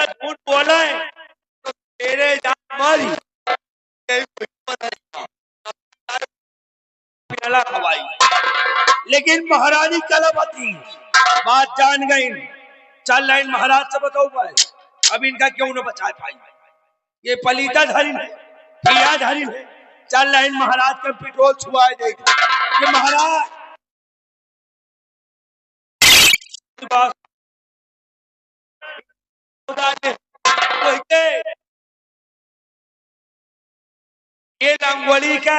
अगर झूठ बोला है तो तेरे जान मारी प्याला खवाई। लेकिन महारानी कलावती बात जान गई। चल लाइन महाराज से बताओ भाई, अब इनका क्यों न बचा पाई। ये पलीता धारी है, पिया धारी है। चल लाइन महाराज का पेट्रोल छुआए देख कि महाराज ये रंगोली का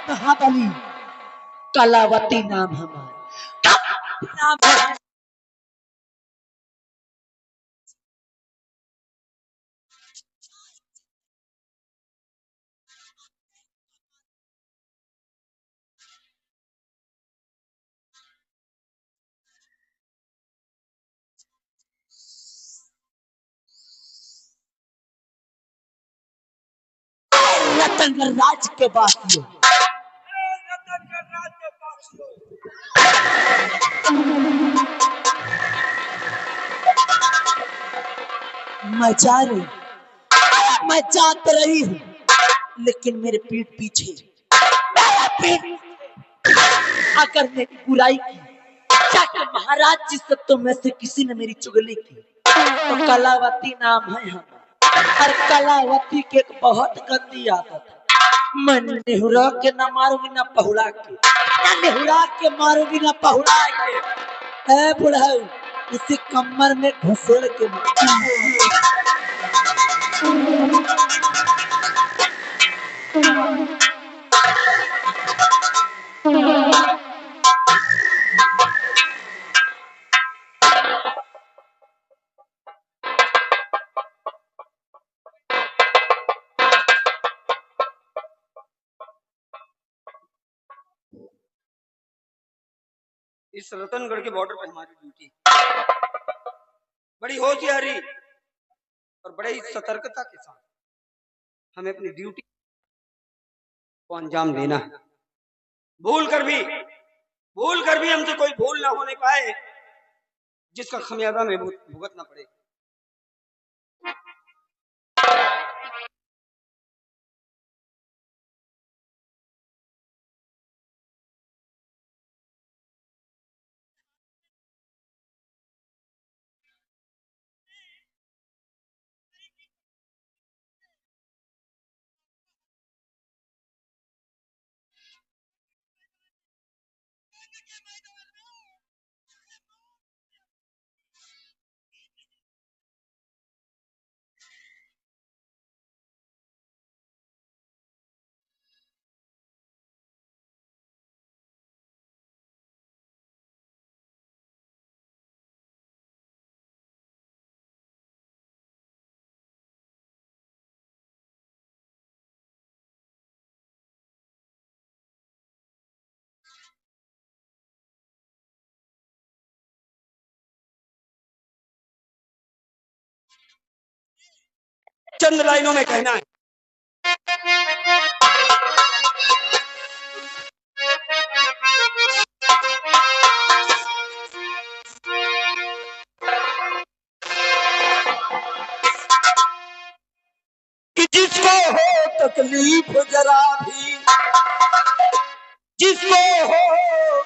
महाबली कलावती नाम हमारा नाम है। रतनगढ़ राज के वासियों, मैं जात रही हूँ, लेकिन मेरे पीठ पीछे अगर मेरी बुराई की, जाकर महाराज जी सत्तों में से किसी ने मेरी चुगली की तो कलावती नाम है हमारा। और कलावती की एक बहुत गंदी आदत है, मैं नेहुरा के ना मारूंगी ना पहुड़ा के, ना नेहुरा के मारूंगी ना पहुड़ा के। है बुढ़ाऊ, इसी कमर में घुसेड़ के इस रतनगढ़ के बॉर्डर पर हमारी ड्यूटी बड़ी होशियारी और बड़ी सतर्कता के साथ हमें अपनी ड्यूटी को अंजाम देना है। भूल कर भी हमसे कोई भूल ना होने पाए जिसका खमियाजा में भुगतना पड़े। चंद लाइनों में कहना है। कि जिसको हो तकलीफ जरा भी, जिसको हो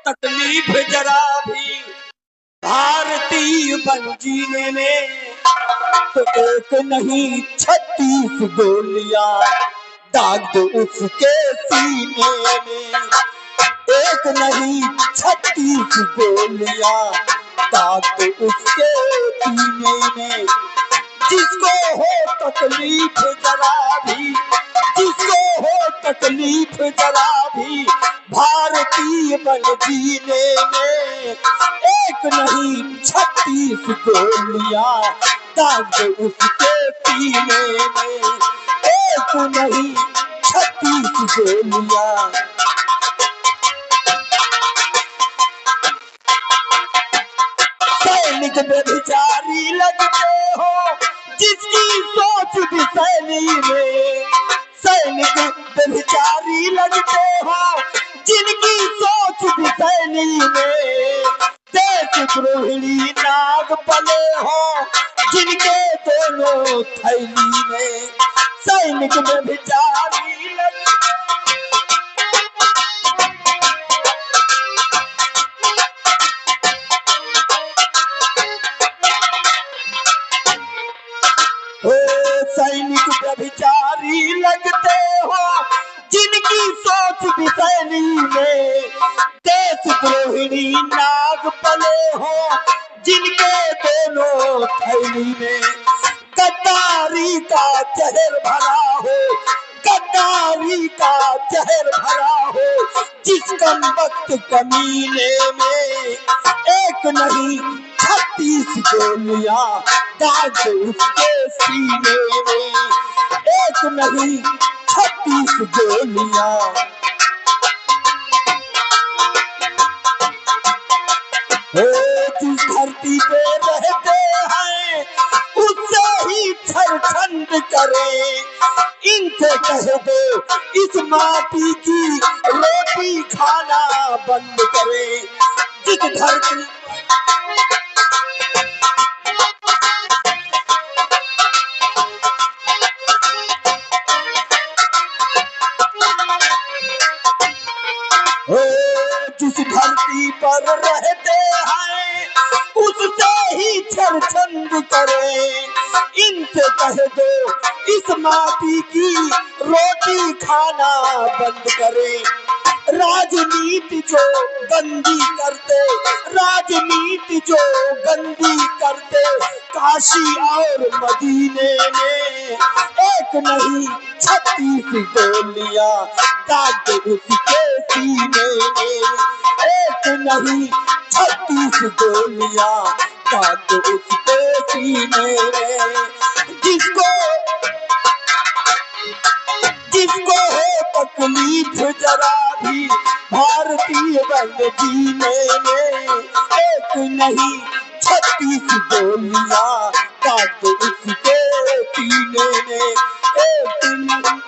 तकलीफ जरा भी, भारतीय बन जीने में तो एक नहीं 36 गोलियां दाग दो उसके सीने में। एक नहीं 36 गोलियां दाग दो उसके सीने में। जिसको हो तकलीफ जरा भी, जिसको हो तकलीफ जरा भी, भारतीय बन जीने में एक नहीं 36 गोलियां दाग दो उसके सीने में। एक नहीं 36 गोलियां। सैनिक व्यभिचारी लगते हो जिसकी सोच भी सैनी में। सैनिक व्यभिचारी लगते हो जिनकी सोच भी सैनी में। देशद्रोहिणी नाग पले हो जिनके दोनों थैली में। सैनिक व्यभिचारी लगते हो, सैनिक व्यभिचारी लगते हो जिनकी सोच भी सैनी में। देशद्रोहिणी नाग पले हो जिनके दोनों थैली में। गद्दारी का जहर भरा हो, गद्दारी का जहर भरा हो जिस कम वक्त कमीने में। एक नहीं 36 गोलियां दाग दो उसके सीने में। एक नहीं 36 गोलियां। जिस धरती पे रहते हैं उससे ही छरछंद करे। इनसे कह दो इस माटी की रोटी खाना बंद करे। जिस धरती जिस धरती पर रहते हैं उससे ही छरछंद करे। इनसे कह दो इस माटी की रोटी खाना बंद करे। राजनीति जो गंदी करते, राजनीति जो गंदी करते काशी और मदीने में। एक नहीं 36 गोलियां दाग दो उसके सीने में। एक नहीं 36 गोलियां दाग दो उसके सीने में। जिसको जिसको हो तकलीफ जरा भी, भारतीय बन जीने में एक नहीं 36 गोलियां दाग दो उसके सीने में। एक नहीं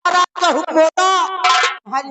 का हुक्म होता हमारी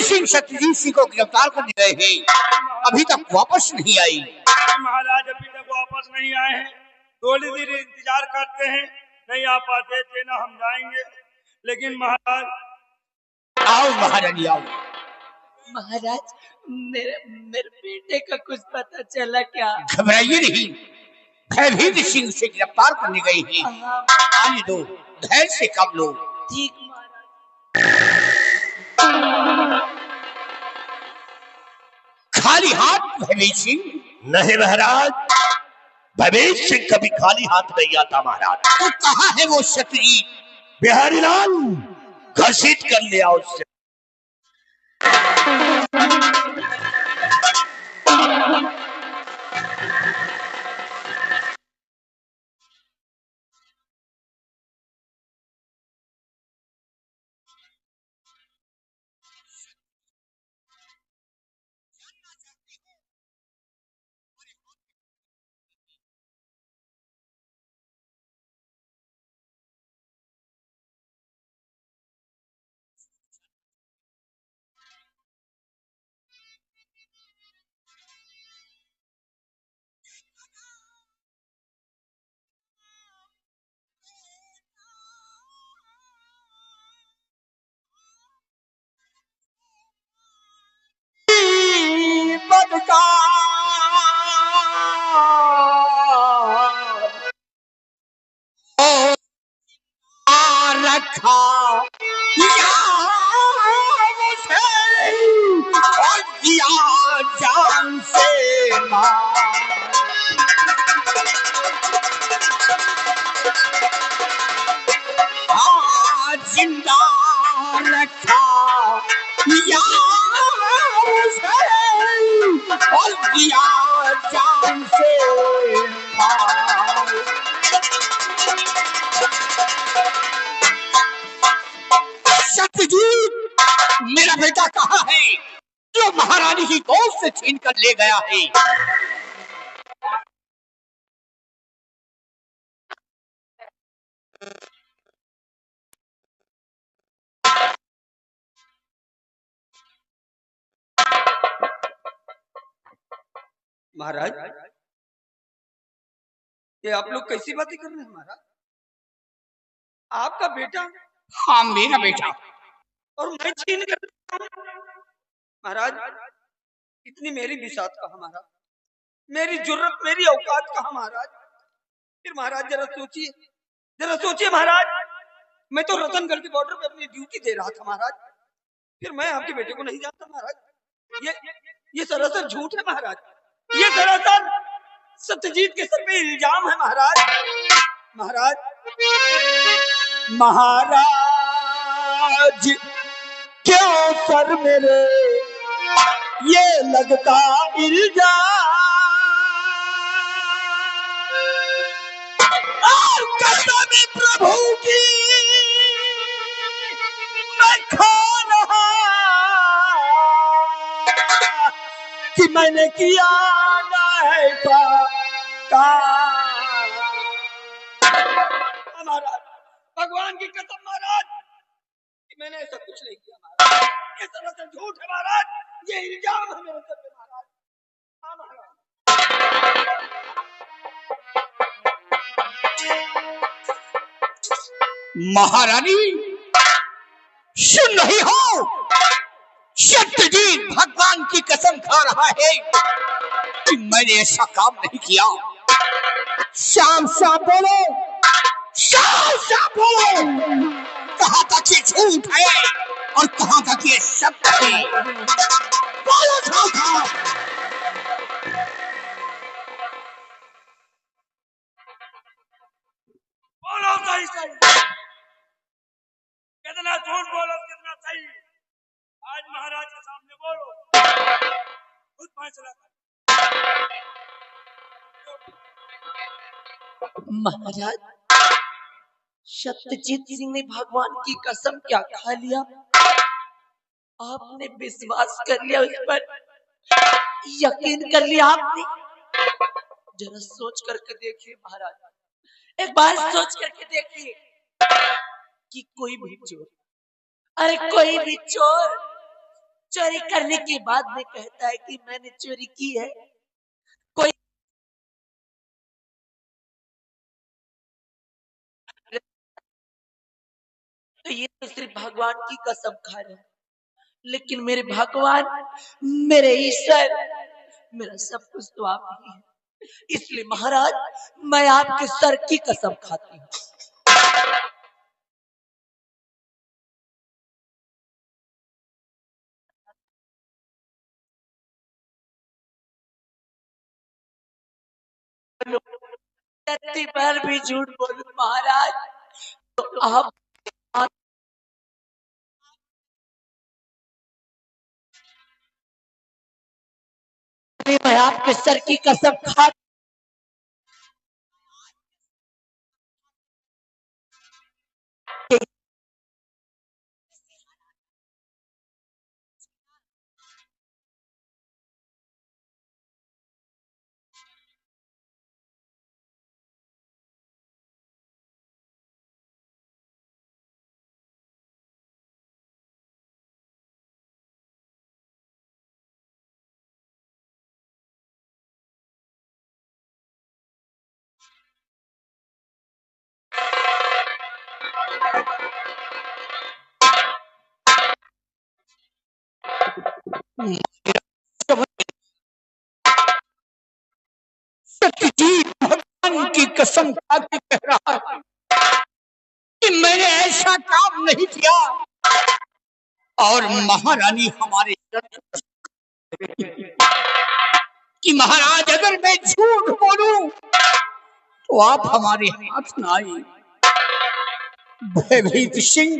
सिंह सत्यजीत सिंह को गिरफ्तार करने गए हैं, अभी तक वापस नहीं आई। महाराज अभी तक वापस नहीं आए हैं, थोड़ी देर इंतजार करते हैं, नहीं आ पाते थे ना हम जाएंगे। लेकिन महाराज आओ महारानी आओ। महाराज मेरे मेरे बेटे का कुछ पता चला क्या? घबराइए नहीं, भयभीत सिंह से गिरफ्तार करने गए हैं, आने दो, धैर्य से काम लो। ठीक महाराज। खाली हाथ भयभीत सिंह? नहीं महाराज, भवेश सिंह कभी खाली हाथ नहीं आता महाराज। तो कहाँ है वो सत्यजीत? बिहारी लाल घसीट कर ले आओ उससे। रखा और दिया जान से मार। जिंदा रखा यार से और दिया जान से मार। सत्यजीत, मेरा बेटा कहाँ है जो महारानी की गोद से छीन कर ले गया है? महाराज, ये आप लोग कैसी बातें कर रहे हैं महाराज? आपका बेटा? हाँ मेरा बेटा। और मैं छीन कर महाराज, इतनी मेरी बिसात कहाँ महाराज, मेरी जुर्रत मेरी औकात कहाँ महाराज? फिर महाराज जरा सोचिए महाराज, मैं तो रतनगढ़ के बॉर्डर पे अपनी ड्यूटी दे रहा था महाराज, फिर मैं आपके बेटे को नहीं जानता महाराज। ये सरासर झूठ है महाराज, ये सरासर सत्यजीत के सर पे इल्जाम है महाराज। महाराज क्यों सर मेरे ये लगता इल्जाम? और कसम प्रभु की मैं खा रहा कि मैंने किया ना है महाराज, भगवान की कसम महाराज कि मैंने ऐसा कुछ नहीं किया महाराज, ये सरासर झूठ है महाराज, ये इल्जाम है मेरे सर पे महाराज। हाँ महाराज। महारानी सुन रही हो? सत्यजीत भगवान की कसम खा रहा है कि मैंने ऐसा काम नहीं किया। शाम बोलो, शाम बोलो, कहा था कि झूठ है। और कहां तक ये शब्द है? बोलो साहब। बोलो सही सही, कितना झूठ बोलो कितना सही, आज महाराज के सामने बोलो, खुद फैसला कर। महाराज, सत्यजीत सिंह ने भगवान की कसम क्या खा लिया? आपने विश्वास कर लिया, उस पर यकीन कर लिया आपने। जरा सोच करके देखिए महाराज, एक बार सोच करके देखिए कि कोई भी चोर, अरे कोई भी चोर चोरी करने के बाद में कहता है कि मैंने चोरी की है। कोई तो ये तो सिर्फ भगवान की कसम खा रहे हैं, लेकिन मेरे भगवान, मेरे ईश्वर, मेरा सब कुछ तो आप ही है। इसलिए महाराज, मैं आपके सर की कसम खाती हूँ। रत्ती भर भी झूठ बोलूं महाराज तो आप मैं आपके सर की कसम खा सत्यजीत भगवान की कसम खा के कह रहा है कि मैंने ऐसा काम नहीं किया। और महारानी हमारे कि महाराज अगर मैं झूठ बोलूं तो आप हमारे हाथ न आए। भयभीत सिंह,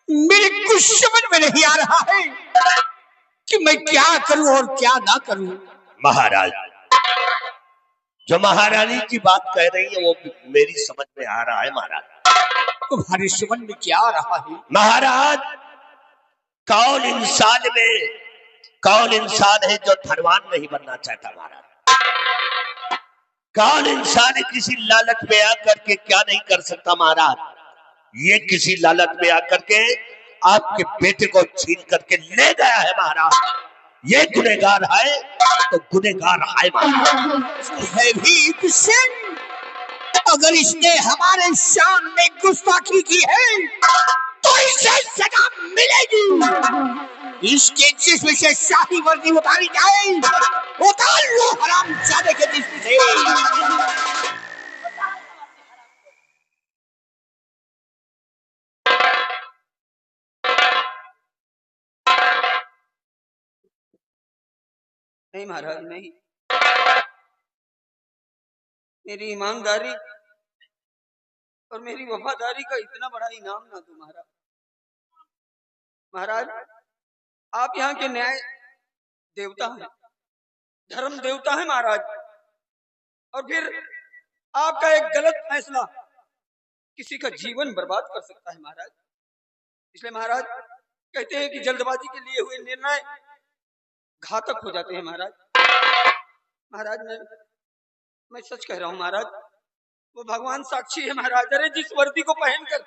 मेरे कुछ समझ में नहीं आ रहा है कि मैं क्या करूं और क्या ना करूं। महाराज, जो महारानी की बात कह रही है वो मेरी समझ में आ रहा है। महाराज, तुम्हारी समझ में क्या आ रहा है? महाराज, कौन इंसान है जो धनवान नहीं बनना चाहता? महाराज, कौन इंसान है किसी लालच में आकर के क्या नहीं कर सकता? महाराज, ये किसी लालच में आकर के आपके बेटे को छीन करके ले गया है। महाराज, ये गुनहगार है तो गुनहगार है। भयभीत सिंह, अगर इसने हमारे शान में गुस्ताखी की है तो इसे सजा मिलेगी। इसके जिस्म से शाही वर्दी उतारी जाए। उतार लो हरामजादे के जिस्म से। नहीं महाराज, नहीं। मेरी ईमानदारी और मेरी वफादारी का इतना बड़ा इनाम ना दो महाराज। महाराज, आप यहाँ के न्याय देवता हैं, धर्म देवता हैं महाराज, और फिर आपका एक गलत फैसला किसी का जीवन बर्बाद कर सकता है महाराज। इसलिए महाराज कहते हैं कि जल्दबाजी के लिए हुए निर्णय घातक हो जाते हैं महाराज। महाराज, मैं सच कह रहा हूँ महाराज, वो भगवान साक्षी है महाराज। अरे जिस वर्दी को पहनकर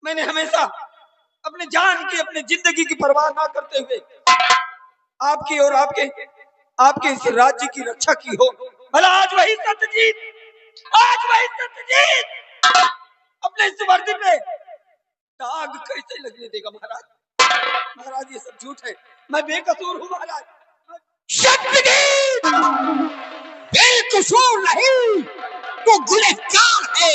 मैंने हमेशा अपने जान की, अपने जिंदगी की परवाह ना करते हुए आपकी और आपके इस राज्य की रक्षा की हो, भला आज वही सत्यजीत अपने इस वर्दी पे दाग कैसे लगने देगा महाराज? महाराज, ये सब झूठ है, मैं बेकसूर हूँ महाराज। सत्यजीत बेकसूर नहीं, तो गुनहगार है।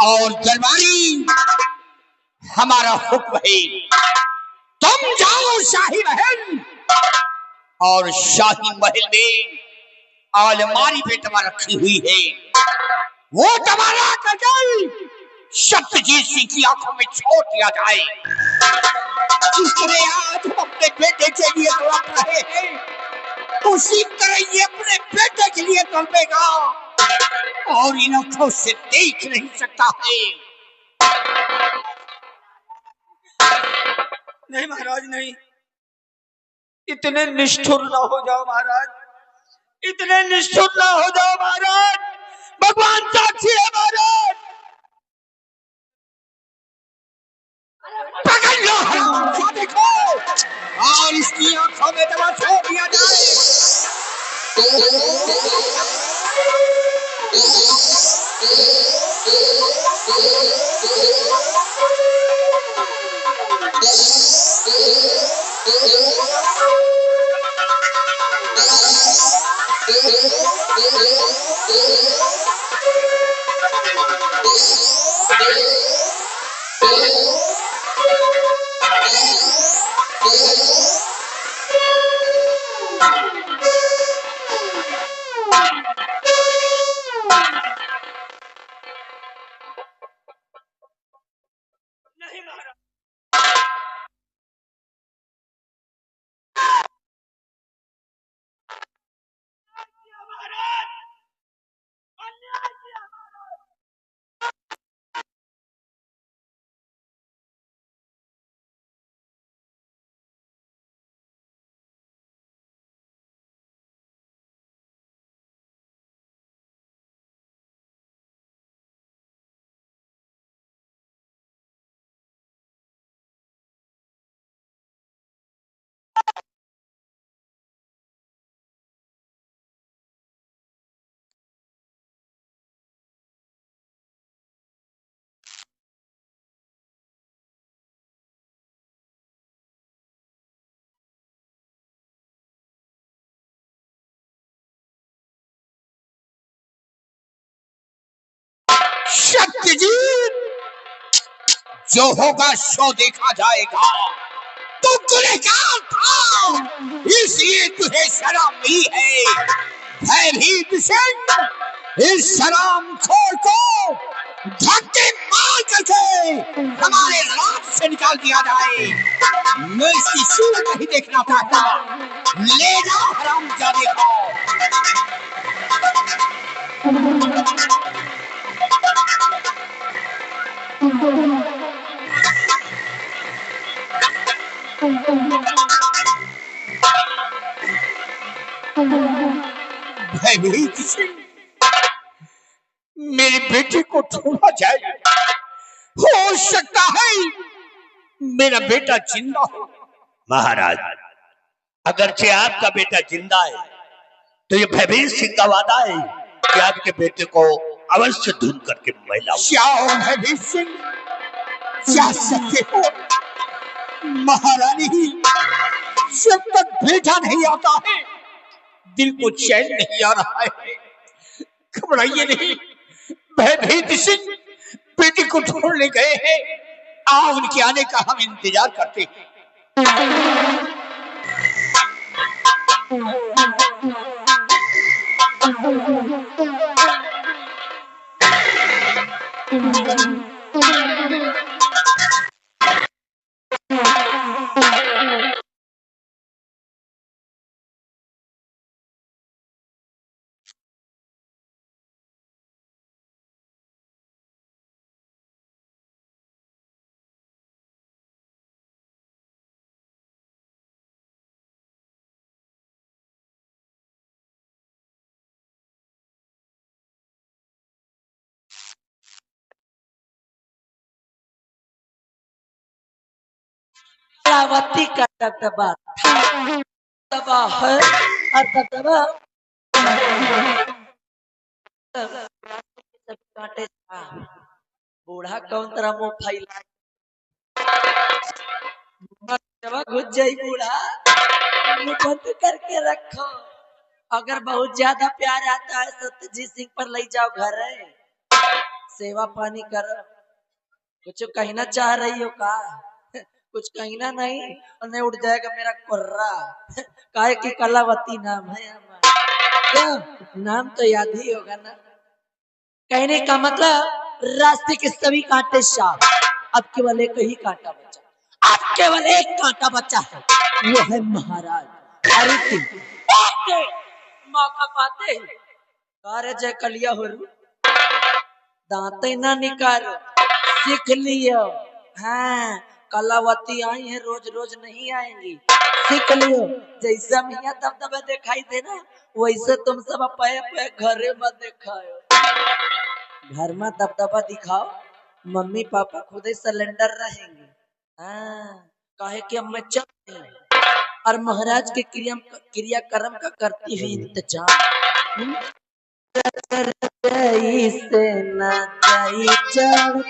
और दरबारी हमारा हुक्म है, तुम जाओ शाही महल और शाही महल में अलमारी पे तवा रखी हुई है, वो तुम्हारा कजल सत्यजीत सिंह की आंखों में छोड़ दिया जाए। जिस तरह आज हम अपने बेटे के लिए तड़प रहे हैं, उसी तरह ये अपने बेटे के लिए तड़पेगा और इन आंखों से देख नहीं सकता है। नहीं महाराज नहीं, इतने निष्ठुर ना हो जाओ महाराज, इतने निष्ठुर ना हो जाओ महाराज, भगवान साक्षी है महाराज। पकड़ लो हराम देखो और इसकी आंखों में दवा छोड़ दिया जाए। नहीं महाराज, सत्यजीत, जो होगा सो देखा जाएगा। तू गुनहगार था, इसलिए तुझे शर्म नहीं है। भयभीत सिंह, इस शराब खोर को धक्के मार करके हमारे राज से निकाल दिया जाए। मैं इसकी सूरत नहीं देखना चाहता। ले जाओ हरामजादे को। भयभीत सिंह, मेरे बेटे को छोड़ा जाए। हो सकता है मेरा बेटा जिंदा हो। महाराज, अगरचे आपका बेटा जिंदा है तो ये भयभीत सिंह का वादा है कि आपके बेटे को अवश्य ढूंढ करके मैं लाऊं। जाओ भयभीत सिंह, जा सकते हो। महारानी, जब तक बेटा नहीं आता है दिल को चैन नहीं आ रहा है। घबराइए नहीं, भयभीत सिंह बेटी को ढूंढने गए हैं। आओ, उनके आने का हम इंतजार करते हैं। कलावती का दबदबा दबा है और दबदबा सब कांटे था। बूढ़ा कौन तरह मुंह फैला घुस जाई। बूढ़ा मुंह बंद करके रखो। अगर बहुत ज्यादा प्यार आता है सत्यजीत सिंह पर ले जाओ घर है। सेवा पानी कर, कुछ कहना चाह रही हो का? कुछ कहना नहीं और नहीं उठ जाएगा मेरा कुर्रा। काहे की कलावती नाम है हमारा। क्या नाम तो याद ही होगा ना। कहने का मतलब रास्ते के सभी कांटे साफ, अब केवल एक ही कांटा बचा, अब केवल एक कांटा बचा है, वो है महाराज। अरे तुम मौका पाते ही कार्य जय कलिया हो दांते ना निकाल, सीख लियो। हाँ कलावती आई है, रोज रोज नहीं आएंगी, सीख लियो। जैसा मियाँ दबदबा दिखाई देना वैसे तुम सब पे पे घरे में दिखाओ। घर में दबदबा दिखाओ, मम्मी पापा खुद ही सिलेंडर रहेंगे। हाँ काहे कि अब मैं चल रही और महाराज के क्रियाक्रम का करती हुई इंतजाम। से न जाई चढ़